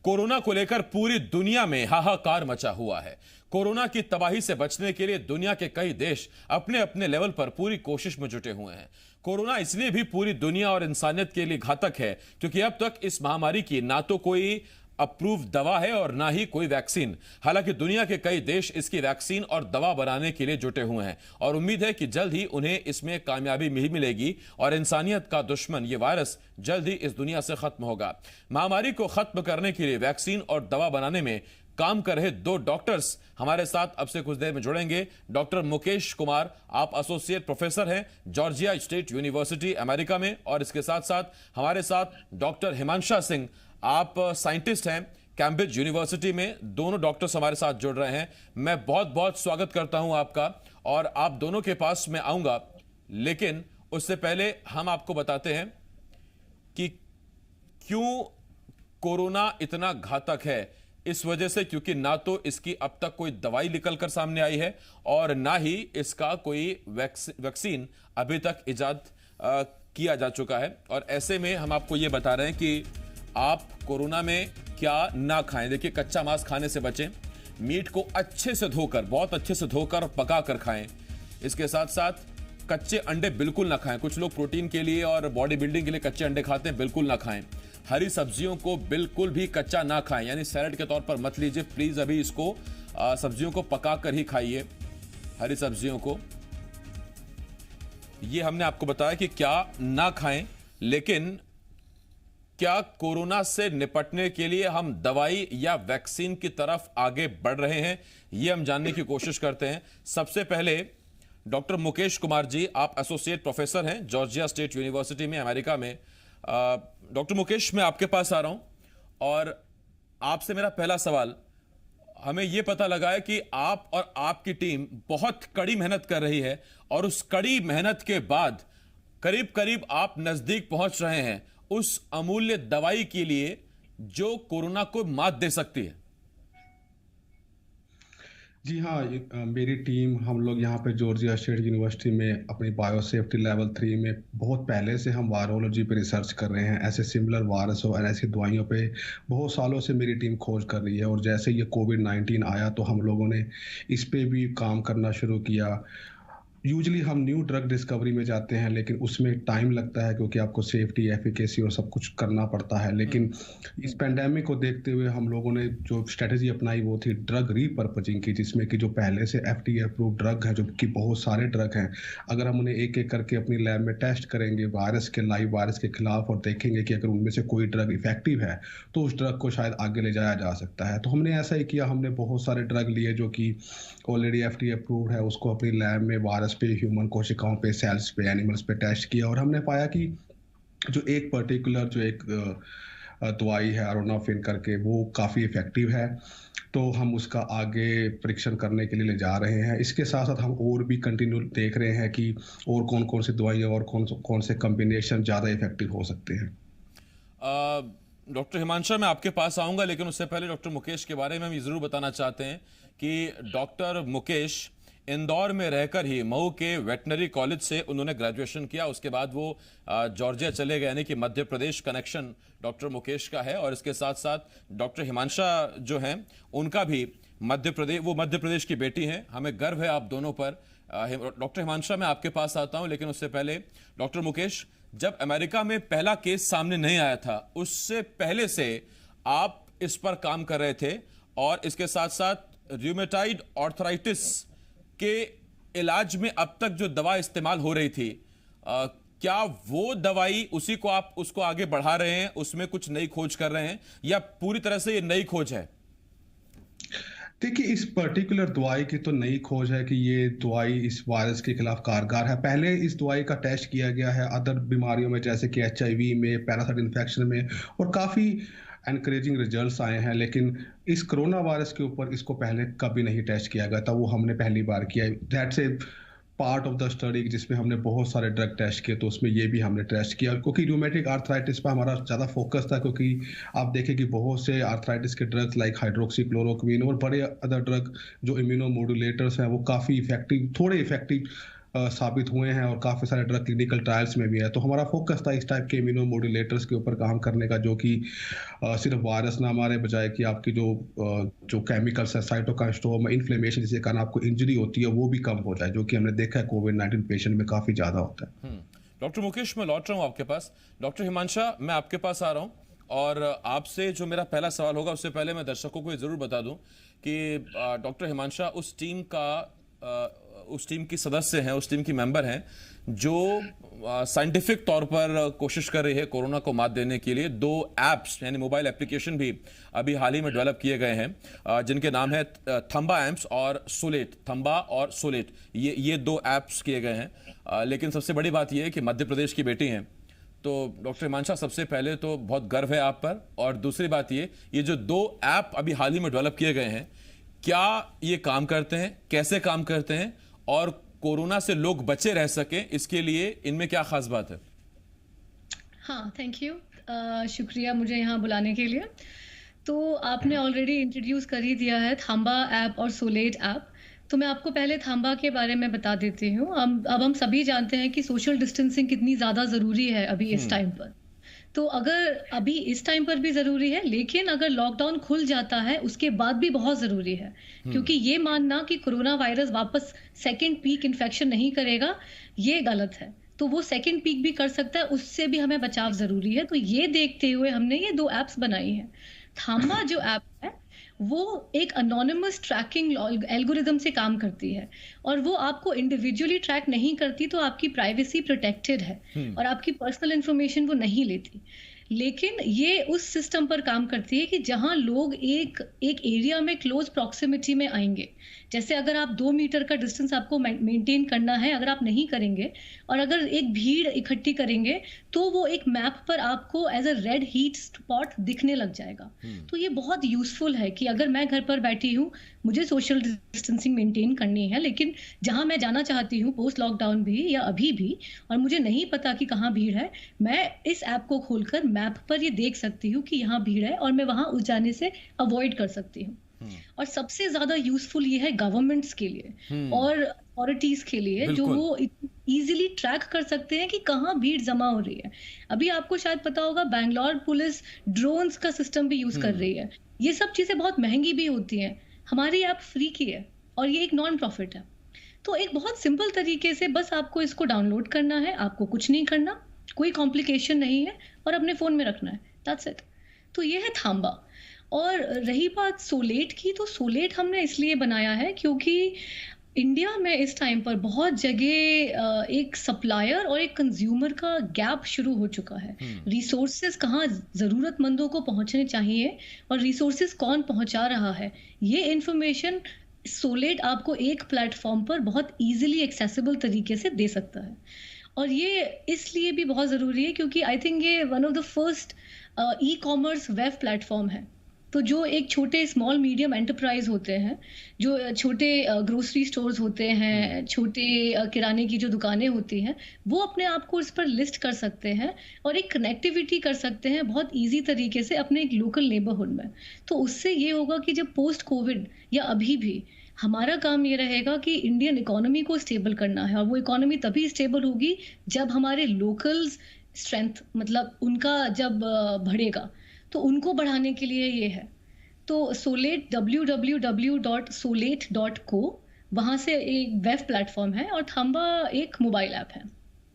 Corona को लेकर पूरी दुनिया में हाहाकार मचा हुआ है। कोरोना की तबाही से बचने के लिए दुनिया के कई देश अपने अपने लेवल पर पूरी कोशिश में जुटे हुए हैं। कोरोना इसलिए भी पूरी दुनिया और इंसानियत के लिए घातक है क्योंकि अब तक इस महामारी की ना तो कोई अप्रूव दवा है और ना ही कोई वैक्सीन। हालांकि दुनिया के कई देश इसकी वैक्सीन और दवा बनाने के लिए जुटे हुए हैं और उम्मीद है कि जल्द ही उन्हें इसमें कामयाबी मिलेगी और इंसानियत का दुश्मन ये वायरस जल्द ही इस दुनिया से खत्म होगा। महामारी को खत्म करने के लिए वैक्सीन और दवा बनाने में काम कर रहे दो डॉक्टर्स हमारे साथ अब से कुछ देर में जुड़ेंगे। डॉक्टर मुकेश कुमार, आप एसोसिएट प्रोफेसर हैं जॉर्जिया स्टेट यूनिवर्सिटी अमेरिका में, और इसके साथ साथ हमारे साथ डॉक्टर हिमांशा सिंह, आप साइंटिस्ट हैं कैम्ब्रिज यूनिवर्सिटी में। दोनों डॉक्टर्स हमारे साथ जुड़ रहे हैं। मैं बहुत बहुत स्वागत करता हूं आपका और आप दोनों के पास मैं आऊंगा, लेकिन उससे पहले हम आपको बताते हैं कि क्यों कोरोना इतना घातक है। इस वजह से क्योंकि ना तो इसकी अब तक कोई दवाई निकल कर सामने आई है और ना ही इसका कोई वैक्सीन अभी तक इजाद किया जा चुका है। और ऐसे में हम आपको यह बता रहे हैं कि आप कोरोना में क्या ना खाएं। देखिए, कच्चा मांस खाने से बचें, मीट को अच्छे से धोकर, बहुत अच्छे से धोकर पका कर खाएं। इसके साथ साथ कच्चे अंडे बिल्कुल ना खाएं। कुछ लोग प्रोटीन के लिए और बॉडी बिल्डिंग के लिए कच्चे अंडे खाते हैं, बिल्कुल ना खाएं। हरी सब्जियों को बिल्कुल भी कच्चा ना खाएं, यानी सैलेड के तौर पर मत लीजिए प्लीज। अभी इसको सब्जियों को पका कर ही खाइए, हरी सब्जियों को। ये हमने आपको बताया कि क्या ना खाएं, लेकिन क्या कोरोना से निपटने के लिए हम दवाई या वैक्सीन की तरफ आगे बढ़ रहे हैं, यह हम जानने की कोशिश करते हैं। सबसे पहले डॉक्टर मुकेश कुमार जी, आप एसोसिएट प्रोफेसर हैं जॉर्जिया स्टेट यूनिवर्सिटी में अमेरिका में। डॉक्टर मुकेश, मैं आपके पास आ रहा हूं और आपसे मेरा पहला सवाल, हमें यह पता लगा है कि आप और आपकी टीम बहुत कड़ी मेहनत कर रही है और उस कड़ी मेहनत के बाद करीब करीब आप नजदीक पहुंच रहे हैं उस अमूल्य दवाई के लिए जो कोरोना को मात दे सकती है। जी हाँ, मेरी टीम, हम लोग यहाँ पे जॉर्जिया स्टेट यूनिवर्सिटी में अपनी बायोसेफ्टी लेवल 3 में बहुत पहले से हम वायरोलॉजी पे रिसर्च कर रहे हैं। ऐसे सिमिलर वायरस और ऐसी दवाइयों पे बहुत सालों से मेरी टीम खोज कर रही है और जैसे ये कोविड-19 आया तो हम लोगों ने इस पे भी काम करना शुरू किया। यूजली हम न्यू ड्रग डिस्कवरी में जाते हैं लेकिन उसमें टाइम लगता है क्योंकि आपको सेफ्टी, एफिकेसी और सब कुछ करना पड़ता है। लेकिन इस पेंडेमिक को देखते हुए हम लोगों ने जो स्ट्रेटजी अपनाई वो थी ड्रग रीपर्पजिंग की, जिसमें कि जो पहले से एफडीए अप्रूव ड्रग है, जो कि बहुत सारे ड्रग हैं, अगर हम उन्हें एक एक करके अपनी लैब में टेस्ट करेंगे वायरस के, लाइव वायरस के खिलाफ, और देखेंगे कि अगर उनमें से कोई ड्रग इफेक्टिव है तो उस ड्रग को शायद आगे ले जाया जा सकता है। तो हमने ऐसा ही किया, हमने बहुत सारे ड्रग लिए जो कि ऑलरेडी एफडीए अप्रूव है, उसको अपनी लैब में वायरस पे, ह्यूमन कोशिकाओं पे, सेल्स पे, एनिमल्स पे टेस्ट किया और हमने पाया कि जो एक पर्टिकुलर जो एक दवाई है अरोनाफिन करके, वो काफ़ी इफेक्टिव है। तो हम उसका आगे परीक्षण करने के लिए ले जा रहे हैं। इसके साथ साथ हम और भी कंटिन्यू देख रहे हैं कि और कौन कौन सी दवाइयाँ और कौन से कॉम्बिनेशन ज़्यादा इफेक्टिव हो सकते हैं। डॉक्टर हिमांशा, मैं आपके पास आऊंगा, लेकिन उससे पहले डॉक्टर मुकेश के बारे में हम ये जरूर बताना चाहते हैं कि डॉक्टर मुकेश इंदौर में रहकर ही मऊ के वेटनरी कॉलेज से उन्होंने ग्रेजुएशन किया। उसके बाद वो जॉर्जिया चले गए, यानी कि मध्य प्रदेश कनेक्शन डॉक्टर मुकेश का है। और इसके साथ साथ डॉक्टर हिमांशा जो हैं उनका भी मध्य प्रदेश, वो मध्य प्रदेश की बेटी हैं। हमें गर्व है आप दोनों पर। डॉक्टर हिमांशा, मैं आपके पास आता हूं, लेकिन उससे पहले डॉक्टर मुकेश, जब अमेरिका में पहला केस सामने नहीं आया था उससे पहले से आप इस पर काम कर रहे थे और इसके साथ साथ रूमेटाइड आर्थराइटिस के इलाज में अब तक जो दवा इस्तेमाल हो रही थी, क्या वो दवाई उसी को आप उसको आगे बढ़ा रहे हैं, उसमें कुछ नई खोज कर रहे हैं, या पूरी तरह से ये नई खोज है? देखिए, इस पर्टिकुलर दवाई की तो नई खोज है कि ये दवाई इस वायरस के खिलाफ कारगर है। पहले इस दवाई का टेस्ट किया गया है अदर बीमारियों में, जैसे कि एचआईवी में, पैरासाइट इन्फेक्शन में, और काफ़ी एनकरेजिंग रिजल्ट्स आए हैं। लेकिन इस कोरोना वायरस के ऊपर इसको पहले कभी नहीं टेस्ट किया गया था, वो हमने पहली बार किया। That's a part of the study जिसमें हमने बहुत सारे ड्रग टेस्ट किए, तो उसमें ये भी हमने टेस्ट किया क्योंकि रूमेटिक आर्थराइटिस पर हमारा ज़्यादा फोकस था। क्योंकि आप देखें कि बहुत से आर्थराइटिस के ड्रग्स लाइक हाइड्रोक्सीक्लोरोक्विन और बड़े अदर ड्रग जो इम्यूनोमोडुलेटर्स हैं वो काफ़ी इफेक्टिव, थोड़े इफेक्टिव साबित हुए हैं और काफ़ी सारे ड्रग क्लिनिकल ट्रायल्स में भी है। तो हमारा फोकस था इस टाइप के इम्यूनोमोड्यूलेटर्स के ऊपर काम करने का, जो कि सिर्फ वायरस ना मारे, बजाय कि आपकी जो केमिकल्स है, साइटोकाइन स्टॉर्म, इन्फ्लेमेशन जिसके कारण आपको इंजरी होती है, वो भी कम हो जाए, जो कि हमने देखा है कोविड-19 पेशेंट में काफ़ी ज़्यादा होता है। डॉक्टर मुकेश, मैं लौट रहा हूं आपके पास। डॉक्टर हिमांशा, मैं आपके पास आ रहा हूं और आपसे जो मेरा पहला सवाल होगा उससे पहले मैं दर्शकों को ये जरूर बता दूं कि डॉक्टर हिमांशा उस टीम की सदस्य हैं, उस टीम की मेंबर हैं जो साइंटिफिक तौर पर कोशिश कर रही है कोरोना को मात देने के लिए। 2 एप्स यानी मोबाइल एप्लीकेशन भी अभी हाल ही में डेवलप किए गए हैं जिनके नाम है थंबा एम्स और सोलेट। थंबा और सोलेट, ये 2 एप्स किए गए हैं। लेकिन सबसे बड़ी बात यह है कि मध्य प्रदेश की बेटी हैं, तो डॉक्टर हिमांशा सबसे पहले तो बहुत गर्व है आप पर, और दूसरी बात ये जो 2 ऐप अभी हाल ही में डेवलप किए गए हैं, क्या ये काम करते हैं, कैसे काम करते हैं, और कोरोना से लोग बचे रह सकें इसके लिए इनमें क्या खास बात है? हाँ, थैंक यू। शुक्रिया मुझे यहाँ बुलाने के लिए। तो आपने ऑलरेडी इंट्रोड्यूस कर ही दिया है थांबा ऐप और सोलेट ऐप। तो मैं आपको पहले थांबा के बारे में बता देती हूँ। अब हम सभी जानते हैं कि सोशल डिस्टेंसिंग कितनी ज़्यादा ज़रूरी है अभी इस टाइम पर। तो अगर अभी इस टाइम पर भी ज़रूरी है, लेकिन अगर लॉकडाउन खुल जाता है उसके बाद भी बहुत ज़रूरी है, क्योंकि ये मानना कि कोरोना वायरस वापस सेकेंड पीक इन्फेक्शन नहीं करेगा, ये गलत है। तो वो सेकेंड पीक भी कर सकता है, उससे भी हमें बचाव ज़रूरी है। तो ये देखते हुए हमने ये 2 ऐप्स बनाई हैं। थांबा जो ऐप है वो एक अनोनिमस ट्रैकिंग एल्गोरिदम से काम करती है, और वो आपको इंडिविजुअली ट्रैक नहीं करती, तो आपकी प्राइवेसी प्रोटेक्टेड है और आपकी पर्सनल इंफॉर्मेशन वो नहीं लेती। लेकिन ये उस सिस्टम पर काम करती है कि जहां लोग एक एरिया में क्लोज प्रॉक्सिमिटी में आएंगे, जैसे अगर आप 2 मीटर का डिस्टेंस आपको मेंटेन करना है, अगर आप नहीं करेंगे और अगर एक भीड़ इकट्ठी करेंगे, तो वो एक मैप पर आपको as a red heat spot दिखने लग जाएगा। तो ये बहुत यूजफुल है कि अगर मैं घर पर बैठी हूँ, मुझे सोशल डिस्टेंसिंग मेंटेन करनी है, लेकिन जहां मैं जाना चाहती हूँ पोस्ट लॉकडाउन भी या अभी भी, और मुझे नहीं पता कि कहाँ भीड़ है, मैं इस ऐप को खोलकर मैप पर ये देख सकती हूँ कि यहाँ भीड़ है और मैं वहां उस जाने से अवॉइड कर सकती हूँ। और सबसे ज्यादा यूजफुल ये है गवर्नमेंट्स के लिए और अथॉरिटीज के लिए, जो वो इजीली ट्रैक कर सकते हैं कि कहाँ भीड़ जमा हो रही है। अभी आपको शायद पता होगा बैंगलोर पुलिस ड्रोन्स का सिस्टम भी यूज कर रही है। ये सब चीजें बहुत महंगी भी होती हैं, हमारी ऐप फ्री की है और ये एक नॉन प्रॉफिट है। तो एक बहुत सिंपल तरीके से बस आपको इसको डाउनलोड करना है, आपको कुछ नहीं करना, कोई कॉम्प्लिकेशन नहीं है, और अपने फोन में रखना है, दैट्स इट। तो ये है थांबा। और रही बात सोलेट की, तो सोलेट हमने इसलिए बनाया है क्योंकि इंडिया में इस टाइम पर बहुत जगह एक सप्लायर और एक कंज्यूमर का गैप शुरू हो चुका है। रिसोर्सेज कहाँ ज़रूरतमंदों को पहुंचने चाहिए और रिसोर्सेज कौन पहुंचा रहा है, ये इंफॉर्मेशन सोलेट आपको एक प्लेटफॉर्म पर बहुत इजीली एक्सेसिबल तरीके से दे सकता है। और ये इसलिए भी बहुत ज़रूरी है क्योंकि आई थिंक ये one of the first e commerce web platform है। तो जो एक छोटे स्मॉल मीडियम एंटरप्राइज होते हैं, जो छोटे ग्रोसरी स्टोर्स होते हैं, छोटे किराने की जो दुकानें होती हैं, वो अपने आप को इस पर लिस्ट कर सकते हैं और एक कनेक्टिविटी कर सकते हैं बहुत इजी तरीके से अपने एक लोकल नेबरहुड में। तो उससे ये होगा कि जब पोस्ट कोविड या अभी भी हमारा काम ये रहेगा कि इंडियन इकोनॉमी को स्टेबल करना है, और वो इकोनॉमी तभी स्टेबल होगी जब हमारे लोकल्स स्ट्रेंथ, मतलब उनका जब बढ़ेगा, तो उनको बढ़ाने के लिए ये है। तो सोलेट www.solate.co, वहां से एक वेब प्लेटफॉर्म है, और थांबा एक मोबाइल ऐप है।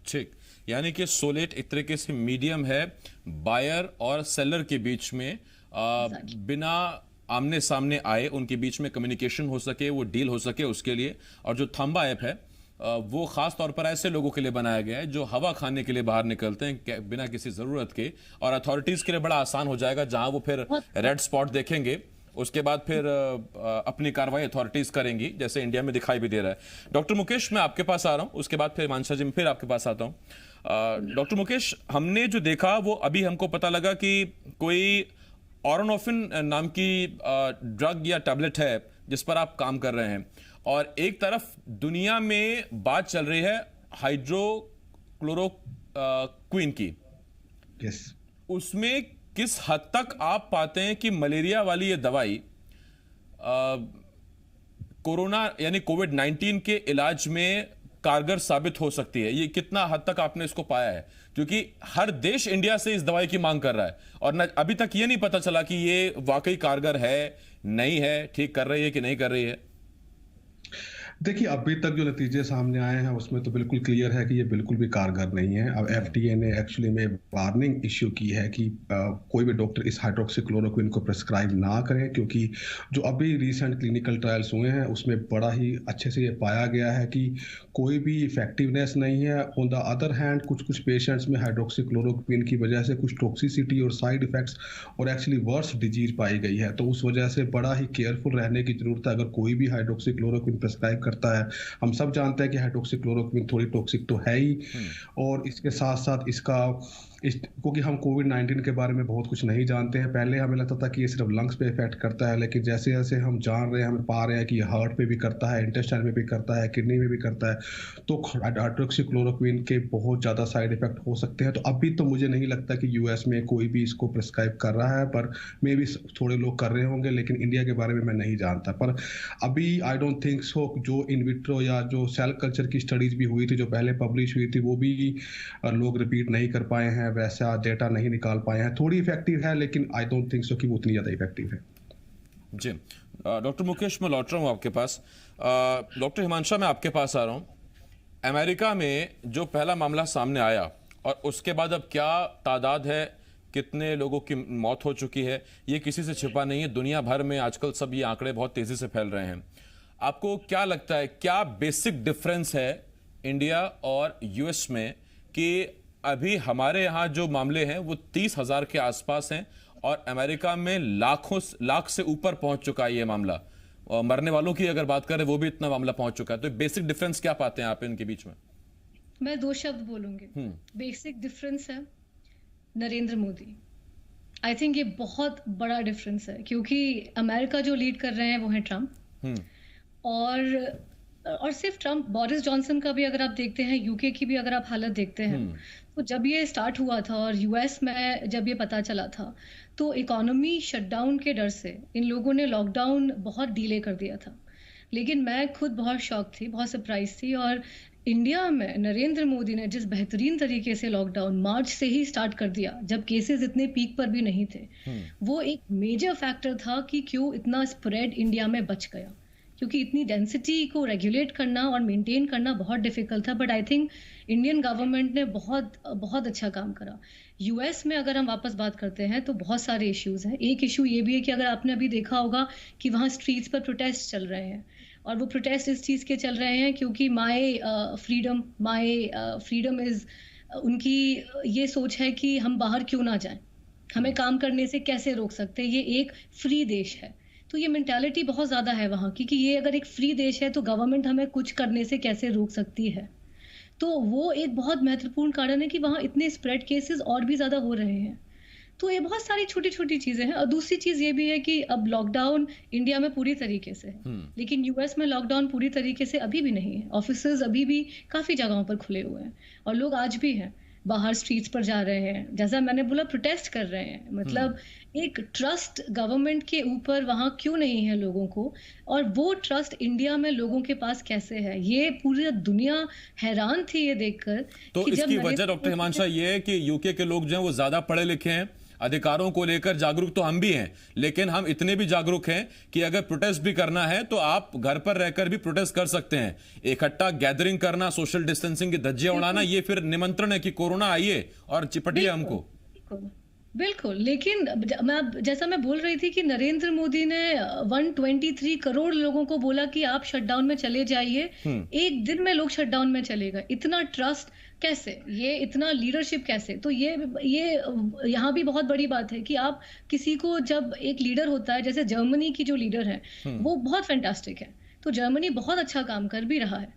ठीक, यानी कि सोलेट एक तरीके से मीडियम है बायर और सेलर के बीच में, बिना आमने सामने आए उनके बीच में कम्युनिकेशन हो सके, वो डील हो सके उसके लिए। और जो थांबा ऐप है वो खास तौर पर ऐसे लोगों के लिए बनाया गया है जो हवा खाने के लिए बाहर निकलते हैं बिना किसी जरूरत के, और अथॉरिटीज के लिए बड़ा आसान हो जाएगा, जहां वो फिर रेड स्पॉट देखेंगे उसके बाद फिर अपनी कार्रवाई अथॉरिटीज करेंगी, जैसे इंडिया में दिखाई भी दे रहा है। डॉक्टर मुकेश, मैं आपके पास आ रहा हूं, उसके बाद फिर मानसा जी फिर आपके पास आता हूं। डॉक्टर मुकेश, हमने जो देखा वो अभी हमको पता लगा कि कोई ऑरोनोफिन नाम की ड्रग या टैबलेट है जिस पर आप काम कर रहे हैं, और एक तरफ दुनिया में बात चल रही है हाइड्रोक्लोरोक्विन की। यस। उसमें किस हद तक आप पाते हैं कि मलेरिया वाली ये दवाई कोरोना यानी कोविड-19 के इलाज में कारगर साबित हो सकती है? ये कितना हद तक आपने इसको पाया है? क्योंकि हर देश इंडिया से इस दवाई की मांग कर रहा है और न अभी तक ये नहीं पता चला कि ये वाकई कारगर है, नहीं है, ठीक कर रही है कि नहीं कर रही है। देखिए, अभी तक जो नतीजे सामने आए हैं उसमें तो बिल्कुल क्लियर है कि ये बिल्कुल भी कारगर नहीं है। अब एफडीए ने एक्चुअली में वार्निंग इश्यू की है कि कोई भी डॉक्टर इस हाइड्रोक्सीक्लोरोक्विन को प्रिस्क्राइब ना करें, क्योंकि जो अभी रिसेंट क्लिनिकल ट्रायल्स हुए हैं उसमें बड़ा ही अच्छे से ये पाया गया है कि कोई भी इफेक्टिवनेस नहीं है। ऑन द अदर हैंड कुछ कुछ पेशेंट्स में हाइड्रोक्सीक्लोरोक्विन की वजह से कुछ टॉक्सिसिटी और साइड इफेक्ट्स और एक्चुअली वर्स डिजीज पाई गई है। तो उस वजह से बड़ा ही केयरफुल रहने की जरूरत है अगर कोई भी हाइड्रोक्सीक्लोरोक्विन प्रिस्क्राइब करता है। हम सब जानते हैं कि हाइड्रोक्सीक्लोरोक्विन थोड़ी टॉक्सिक तो है ही, और इसके साथ साथ क्योंकि हम कोविड-19 के बारे में बहुत कुछ नहीं जानते हैं। पहले हमें लगता था कि ये सिर्फ लंग्स पे इफेक्ट करता है, लेकिन जैसे जैसे हम जान रहे हैं, हमें पा रहे हैं कि ये हार्ट पे भी करता है, इंटेस्टाइन में भी करता है, किडनी में भी करता है। तो हाइड्रोक्सीक्लोरोक्विन के बहुत ज़्यादा साइड इफेक्ट हो सकते हैं। तो अभी तो मुझे नहीं लगता कि यूएस में कोई भी इसको प्रिस्क्राइब कर रहा है, पर मे भी थोड़े लोग कर रहे होंगे, लेकिन इंडिया के बारे में मैं नहीं जानता। पर अभी आई डोंट थिंक सो जो इन विट्रो या जो सेल कल्चर की स्टडीज भी हुई थी, जो पहले पब्लिश हुई थी, वो भी लोग रिपीट नहीं कर पाए हैं, वैसा डेटा नहीं निकाल पाए हैं। थोड़ी इफेक्टिव है, लेकिन आई डोंट थिंक सो कि वो उतनी ज़्यादा इफेक्टिव है। जी डॉक्टर मुकेश, मैं लौट रहा हूँ आपके पास। डॉक्टर हिमांशा, मैं आपके पास आ रहा हूँ। अमेरिका में जो पहला मामला सामने आया और उसके बाद अब क्या तादाद है, कितने लोगों की मौत हो चुकी है, ये किसी से छिपा नहीं है। दुनिया भर में आजकल सब ये आंकड़े बहुत तेजी से फैल रहे हैं। आपको क्या लगता है, क्या बेसिक डिफरेंस है इंडिया और यूएस में कि अभी हमारे यहाँ जो मामले हैं वो 30,000 के आसपास हैं और अमेरिका में लाख से ऊपर पहुंच चुका है ये मामला, और मरने वालों की अगर बात करें वो भी इतना मामला पहुंच चुका है। तो बेसिक डिफरेंस क्या पाते हैं आप इनके बीच में? मैं 2 शब्द बोलूंगी। बेसिक डिफरेंस है नरेंद्र मोदी। आई थिंक ये बहुत बड़ा डिफरेंस है, क्योंकि अमेरिका जो लीड कर रहे हैं वो है ट्रम्प। और सिर्फ ट्रम्प, बोरिस जॉनसन का भी अगर आप देखते हैं, यूके की भी अगर आप हालत देखते हैं, तो जब ये स्टार्ट हुआ था और यूएस में जब ये पता चला था, तो इकोनॉमी शटडाउन के डर से इन लोगों ने लॉकडाउन बहुत डिले कर दिया था। लेकिन मैं खुद बहुत शॉक थी, बहुत सरप्राइज थी। और इंडिया में नरेंद्र मोदी ने जिस बेहतरीन तरीके से लॉकडाउन मार्च से ही स्टार्ट कर दिया, जब केसेस इतने पीक पर भी नहीं थे, वो एक मेजर फैक्टर था कि क्यों इतना स्प्रेड इंडिया में बच गया। क्योंकि इतनी डेंसिटी को रेगुलेट करना और मेंटेन करना बहुत डिफिकल्ट था। But I think Indian government ने बहुत अच्छा काम करा। यूएस में अगर हम वापस बात करते हैं तो बहुत सारे इश्यूज हैं। एक इशू ये भी है कि अगर आपने अभी देखा होगा कि वहाँ स्ट्रीट्स पर प्रोटेस्ट चल रहे हैं, और वो प्रोटेस्ट इस चीज़ के चल रहे हैं क्योंकि माय फ्रीडम इज, उनकी ये सोच है कि हम बाहर क्यों ना जाएं, हमें काम करने से कैसे रोक सकते हैं, ये एक फ्री देश है। तो ये मेंटालिटी बहुत ज़्यादा है वहाँ की कि ये अगर एक फ्री देश है तो गवर्नमेंट हमें कुछ करने से कैसे रोक सकती है। तो वो एक बहुत महत्वपूर्ण कारण है कि वहाँ इतने स्प्रेड केसेस और भी ज़्यादा हो रहे हैं। तो ये बहुत सारी छोटी छोटी चीज़ें हैं। और दूसरी चीज़ ये भी है कि अब लॉकडाउन इंडिया में पूरी तरीके से है, लेकिन यूएस में लॉकडाउन पूरी तरीके से अभी भी नहीं है। ऑफिसेज अभी भी काफ़ी जगहों पर खुले हुए हैं और लोग आज भी हैं, बाहर स्ट्रीट्स पर जा रहे हैं, जैसा मैंने बोला प्रोटेस्ट कर रहे हैं। मतलब एक ट्रस्ट गवर्नमेंट के ऊपर वहाँ क्यों नहीं है लोगों को, और वो ट्रस्ट इंडिया में लोगों के पास कैसे है, ये पूरी दुनिया हैरान थी ये देखकर। तो कि इसकी वजह डॉक्टर हिमांशा ये है कि यूके के लोग जो हैं वो ज्यादा पढ़े लिखे हैं, अधिकारों को लेकर जागरूक तो हम भी हैं, लेकिन हम इतने भी जागरूक हैं कि अगर प्रोटेस्ट भी करना है तो आप घर पर रहकर भी प्रोटेस्ट कर सकते हैं। इकट्ठा गैदरिंग करना, सोशल डिस्टेंसिंग की धज्जियां उड़ाना, ये फिर निमंत्रण है कि कोरोना आइए और चिपटिए हमको। बिल्कुल। लेकिन जैसा मैं बोल रही थी कि नरेंद्र मोदी ने 123 करोड़ लोगों को बोला कि आप शटडाउन में चले जाइए, एक दिन में लोग शटडाउन में चले गए। इतना ट्रस्ट कैसे, ये इतना लीडरशिप कैसे? तो ये यहाँ भी बहुत बड़ी बात है कि आप किसी को, जब एक लीडर होता है, जैसे जर्मनी की जो लीडर है वो बहुत फैंटास्टिक है, तो जर्मनी बहुत अच्छा काम कर भी रहा है,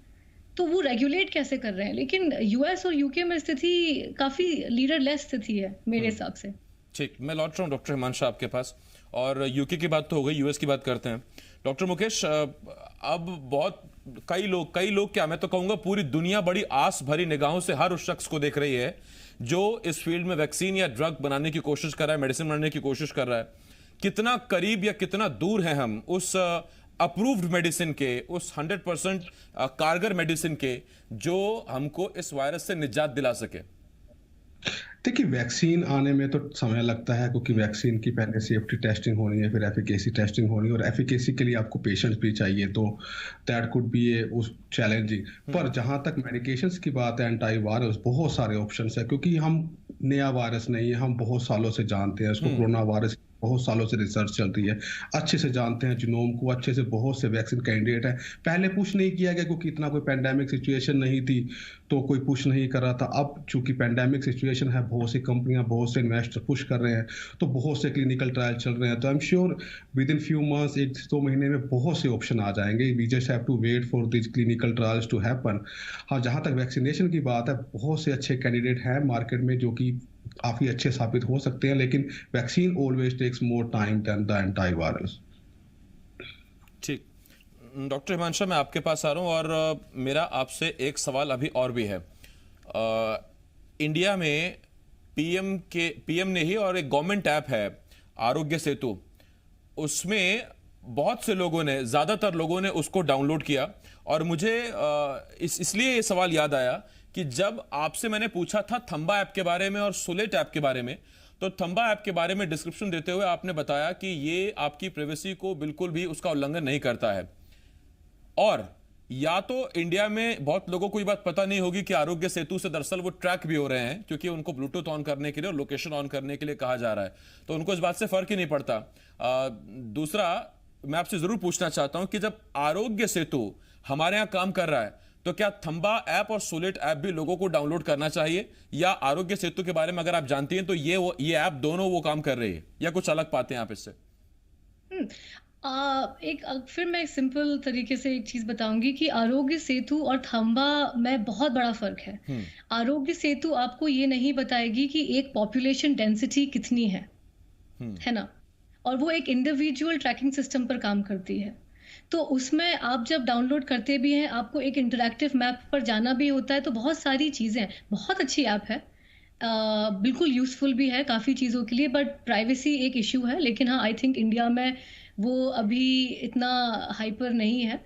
तो वो रेगुलेट कैसे कर रहे हैं। लेकिन यूएस और यूके में स्थिति काफी लीडरलेस स्थिति है मेरे हिसाब से। ठीक, मैं लौट रहा हूँ डॉक्टर हिमांशा आपके पास, और यूके की बात तो हो गई, यूएस की बात करते हैं। डॉक्टर मुकेश, अब बहुत कई लोग क्या, मैं तो कहूंगा पूरी दुनिया बड़ी आस भरी निगाहों से हर उस शख्स को देख रही है जो इस फील्ड में वैक्सीन या ड्रग बनाने की कोशिश कर रहा है, मेडिसिन बनाने की कोशिश कर रहा है। कितना करीब या कितना दूर है हम उस अप्रूव्ड मेडिसिन के, उस 100% कारगर मेडिसिन के जो हमको इस वायरस से निजात दिला सके? देखिए, वैक्सीन आने में तो समय लगता है, क्योंकि वैक्सीन की पहले सेफ्टी टेस्टिंग होनी है, फिर एफिकेसी टेस्टिंग होनी है, और एफिकेसी के लिए आपको पेशेंट्स भी चाहिए, तो दैट कुड बी ए उस चैलेंजिंग। पर जहां तक मेडिकेशंस की बात है, एंटी वायरस बहुत सारे ऑप्शंस है, क्योंकि हम नया वायरस नहीं है, हम बहुत सालों से जानते हैं उसको। कोरोना वायरस बहुत सालों से रिसर्च चल रही है, अच्छे से जानते हैं जीनोम को, अच्छे से बहुत से वैक्सीन कैंडिडेट है। पहले पुश नहीं किया गया क्योंकि इतना कोई पेंडेमिक सिचुएशन नहीं थी, तो कोई पुश नहीं कर रहा था। अब चूंकि पेंडेमिक सिचुएशन है, बहुत सी कंपनियां, बहुत से इन्वेस्टर पुश कर रहे हैं, तो बहुत से क्लिनिकल ट्रायल चल रहे हैं। तो I am sure with in few months, 1 से 2 महीने में बहुत से ऑप्शन आ जाएंगे। We just have to wait for this clinical trials to happen. हाँ, जहां तक वैक्सीनेशन की बात है, बहुत से अच्छे कैंडिडेट हैं मार्केट में जो कि काफी अच्छे साबित हो सकते हैं, लेकिन vaccine always takes more time than the anti virus. ठीक, डॉक्टर हिमांशु, मैं आपके पास आ रहा हूं और मेरा आपसे एक सवाल अभी और भी है। इंडिया में पीएम ने ही, और एक गवर्नमेंट ऐप है आरोग्य सेतु, उसमें बहुत से लोगों ने, ज्यादातर लोगों ने उसको डाउनलोड किया। और मुझे इसलिए ये सवाल याद आया कि जब आपसे मैंने पूछा था थंबा ऐप के बारे में और सोलेट ऐप के बारे में, तो थंबा ऐप के बारे में डिस्क्रिप्शन देते हुए आपने बताया कि ये आपकी प्राइवेसी को बिल्कुल भी उसका उल्लंघन नहीं करता है। और या तो इंडिया में बहुत लोगों को ये बात पता नहीं होगी कि आरोग्य सेतु से दरअसल वो ट्रैक भी हो रहे हैं, क्योंकि उनको ब्लूटूथ ऑन करने के लिए और लोकेशन ऑन करने के लिए कहा जा रहा है, तो उनको इस बात से फर्क ही नहीं पड़ता। दूसरा, मैं आपसे जरूर पूछना चाहता हूं कि जब आरोग्य सेतु हमारे यहां काम कर रहा है, तो क्या थंबा ऐप और सोलेट ऐप भी लोगों को डाउनलोड करना चाहिए, या आरोग्य सेतु के बारे में अगर आप जानती हैं तो ये ऐप दोनों वो काम कर रही है, या कुछ अलग पाते हैं आप इससे? फिर मैं सिंपल तरीके से एक चीज बताऊंगी कि आरोग्य सेतु और थंबा में बहुत बड़ा फर्क है। आरोग्य सेतु आपको ये नहीं बताएगी कि एक पॉपुलेशन डेंसिटी कितनी है ना, और वो एक इंडिविजुअल ट्रैकिंग सिस्टम पर काम करती है। तो उसमें आप जब डाउनलोड करते भी हैं, आपको एक इंटरैक्टिव मैप पर जाना भी होता है, तो बहुत सारी चीजें, बहुत अच्छी ऐप है, बिल्कुल यूजफुल भी है काफी चीजों के लिए, बट प्राइवेसी एक इश्यू है। लेकिन हाँ, आई थिंक इंडिया में वो अभी इतना हाइपर नहीं है।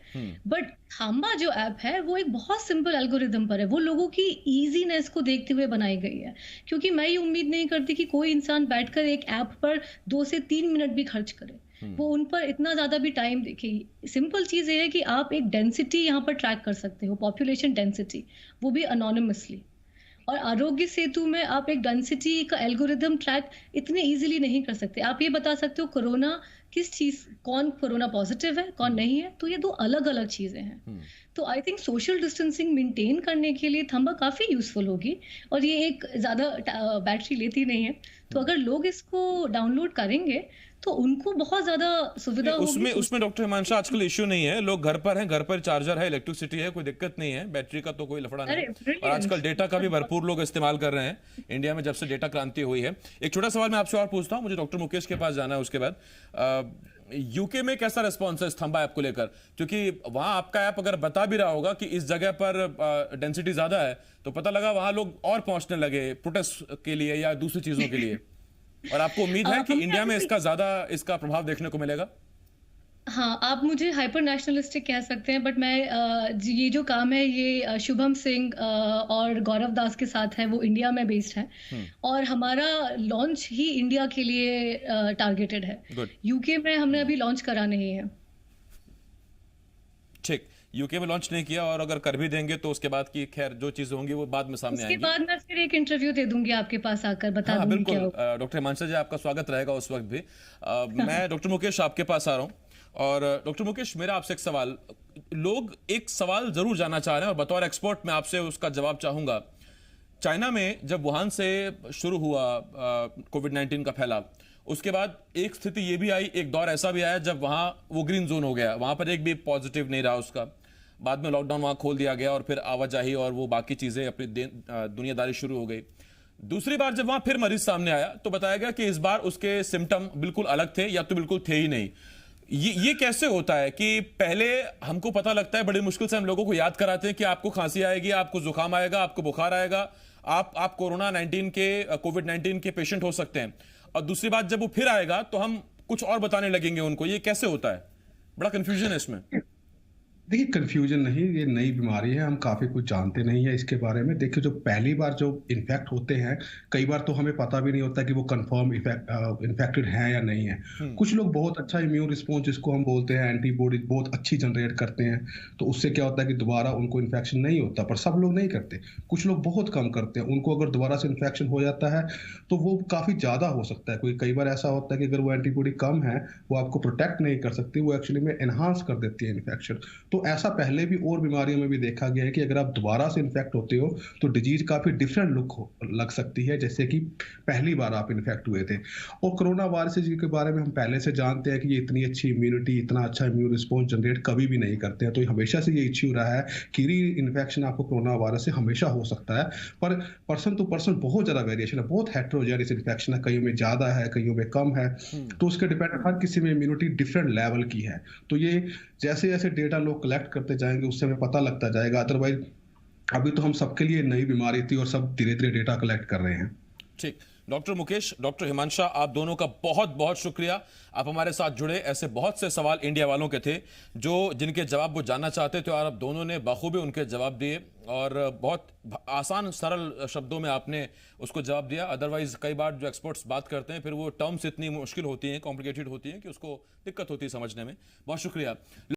बट थांबा जो ऐप है, वो एक बहुत सिंपल एल्गोरिदम पर है, वो लोगों की इजीनेस को देखते हुए बनाई गई है। क्योंकि मैं ये उम्मीद नहीं करती कि कोई इंसान बैठकर एक ऐप पर 2 से 3 मिनट भी खर्च करे, वो उन पर इतना ज्यादा भी टाइम देखेगी। सिंपल चीज ये है कि आप एक डेंसिटी यहाँ पर ट्रैक कर सकते हो, पॉपुलेशन डेंसिटी, वो भी अनोनिमसली। और आरोग्य सेतु में आप एक डेंसिटी का एल्गोरिदम ट्रैक इतने इजीली नहीं कर सकते। आप ये बता सकते हो कोरोना किस चीज, कौन कोरोना पॉजिटिव है, कौन नहीं है, तो ये 2 अलग अलग चीजें हैं। तो I think social distancing maintain करने के लिए थंबा काफी यूजफुल होगी, और ये एक ज्यादा बैटरी लेती नहीं है। तो अगर लोग इसको डाउनलोड करेंगे तो उनको बहुत ज्यादा सुविधा होगी। उसमें डॉक्टर हिमांशु आजकल इश्यू नहीं है, लोग घर पर हैं, घर पर चार्जर है, इलेक्ट्रिसिटी है, कोई दिक्कत नहीं है, बैटरी का तो कोई लफड़ा नहीं है। और आजकल डेटा का भी भरपूर लोग इस्तेमाल कर रहे हैं इंडिया में, जब से डेटा क्रांति हुई है। एक छोटा सवाल मैं आपसे और पूछता हूं, मुझे डॉक्टर मुकेश के पास जाना है उसके बाद। यूके में कैसा रिस्पॉन्स है इस थंबा ऐप को लेकर? क्योंकि वहां आपका ऐप अगर बता भी रहा होगा कि इस जगह पर डेंसिटी ज्यादा है, तो पता लगा वहां लोग और पहुंचने लगे प्रोटेस्ट के लिए या दूसरी चीजों के लिए। और आपको उम्मीद है कि इंडिया में इसका प्रभाव देखने को मिलेगा? हाँ, आप मुझे हाइपर नेशनलिस्टिक कह सकते हैं, बट मैं ये जो काम है, ये शुभम सिंह और गौरव दास के साथ है, वो इंडिया में बेस्ड है, और हमारा लॉन्च ही इंडिया के लिए टारगेटेड है। यूके में हमने अभी लॉन्च करा नहीं है। ठीक, यूके में लॉन्च नहीं किया, और अगर कर भी देंगे तो उसके बाद की खैर जो चीजें होंगी वो बाद में सामने आएंगी। उसके बाद मैं फिर एक इंटरव्यू दे दूंगी आपके पास आकर, बता दूंगी। बिल्कुल डॉक्टर हिमांशु जी, आपका स्वागत रहेगा उस वक्त भी। मैं डॉक्टर मुकेश आपके पास आ रहा हूँ, और डॉक्टर मुकेश, मेरा आपसे एक सवाल, लोग एक सवाल जरूर जानना चाह रहे हैं और बतौर एक्सपर्ट मैं आपसे उसका जवाब चाहूंगा। चाइना में जब वुहान से शुरू हुआ कोविड-19 का फैलाव, उसके बाद एक स्थिति ये भी आई, एक दौर ऐसा भी आया जब वहां वो ग्रीन जोन हो गया, वहां पर एक भी पॉजिटिव नहीं रहा उसका। बाद में लॉकडाउन वहां खोल दिया गया और फिर आवाजाही और वो बाकी चीजें अपनी दुनियादारी शुरू हो गई। दूसरी बार जब वहां फिर मरीज सामने आया तो बताया गया कि इस बार उसके सिम्टम बिल्कुल अलग थे या तो बिल्कुल थे ही नहीं। ये कैसे होता है कि पहले हमको पता लगता है, बड़ी मुश्किल से हम लोगों को याद कराते हैं कि आपको खांसी आएगी, आपको जुकाम आएगा, आपको बुखार आएगा, आप कोविड-19 के पेशेंट हो सकते हैं, और दूसरी बात जब वो फिर आएगा तो हम कुछ और बताने लगेंगे उनको। ये कैसे होता है? बड़ा कंफ्यूजन है इसमें। देखिए, कंफ्यूजन नहीं, ये नई बीमारी है, हम काफ़ी कुछ जानते नहीं है इसके बारे में। देखिए, जो पहली बार जो इन्फेक्ट होते हैं, कई बार तो हमें पता भी नहीं होता कि वो कंफर्म इन्फेक्टेड हैं या नहीं है। कुछ लोग बहुत अच्छा इम्यून रिस्पॉन्स, जिसको हम बोलते हैं एंटीबॉडी, बहुत अच्छी जनरेट करते हैं, तो उससे क्या होता है कि दोबारा उनको इन्फेक्शन नहीं होता, पर सब लोग नहीं करते। कुछ लोग बहुत कम करते हैं, उनको अगर दोबारा से इन्फेक्शन हो जाता है, तो वो काफ़ी ज़्यादा हो सकता है। कोई कई बार ऐसा होता है कि अगर वो एंटीबॉडी कम है, वो आपको प्रोटेक्ट नहीं कर सकती, वो एक्चुअली में एनहांस कर देती है इन्फेक्शन। तो ऐसा पहले भी और बीमारियों में भी देखा गया है कि अगर आप दोबारा से इन्फेक्ट होते हो तो डिजीज काफी डिफरेंट लग सकती है, जैसे कि पहली बार आप इन्फेक्ट हुए थे। और कोरोना वायरस के बारे में हम पहले से जानते हैं कि ये इतनी अच्छी इम्यूनिटी, इतना अच्छा इम्यून रिस्पॉन्स जनरेट कभी भी नहीं करते हैं। तो हमेशा से ये इश्यू रहा है कि री इन्फेक्शन आपको कोरोना वायरस से हमेशा हो सकता है, पर पर्सन टू पर्सन बहुत ज्यादा वेरिएशन है, बहुत हेट्रोजेनियस इन्फेक्शन है, कईयों में ज्यादा है, कईयों में कम है। तो उसके डिपेंड, हर किसी में इम्यूनिटी डिफरेंट लेवल की है। तो ये जैसे जैसे डेटा लोग कलेक्ट करते जाएंगे उससे हमें पता लगता जाएगा। अदरवाइज अभी तो हम सबके लिए नई बीमारी थी और सब धीरे धीरे डेटा कलेक्ट कर रहे हैं। ठीक। डॉक्टर मुकेश, डॉक्टर हिमांशा, आप दोनों का बहुत बहुत शुक्रिया। आप हमारे साथ जुड़े। ऐसे बहुत से सवाल इंडिया वालों के थे जो जिनके जवाब वो जानना चाहते थे, और आप दोनों ने बखूबी उनके जवाब दिए, और बहुत आसान सरल शब्दों में आपने उसको जवाब दिया। अदरवाइज कई बार जो एक्सपर्ट्स बात करते हैं, फिर वो टर्म्स इतनी मुश्किल होती हैं, कॉम्प्लिकेटेड होती हैं कि उसको दिक्कत होती है समझने में। बहुत शुक्रिया।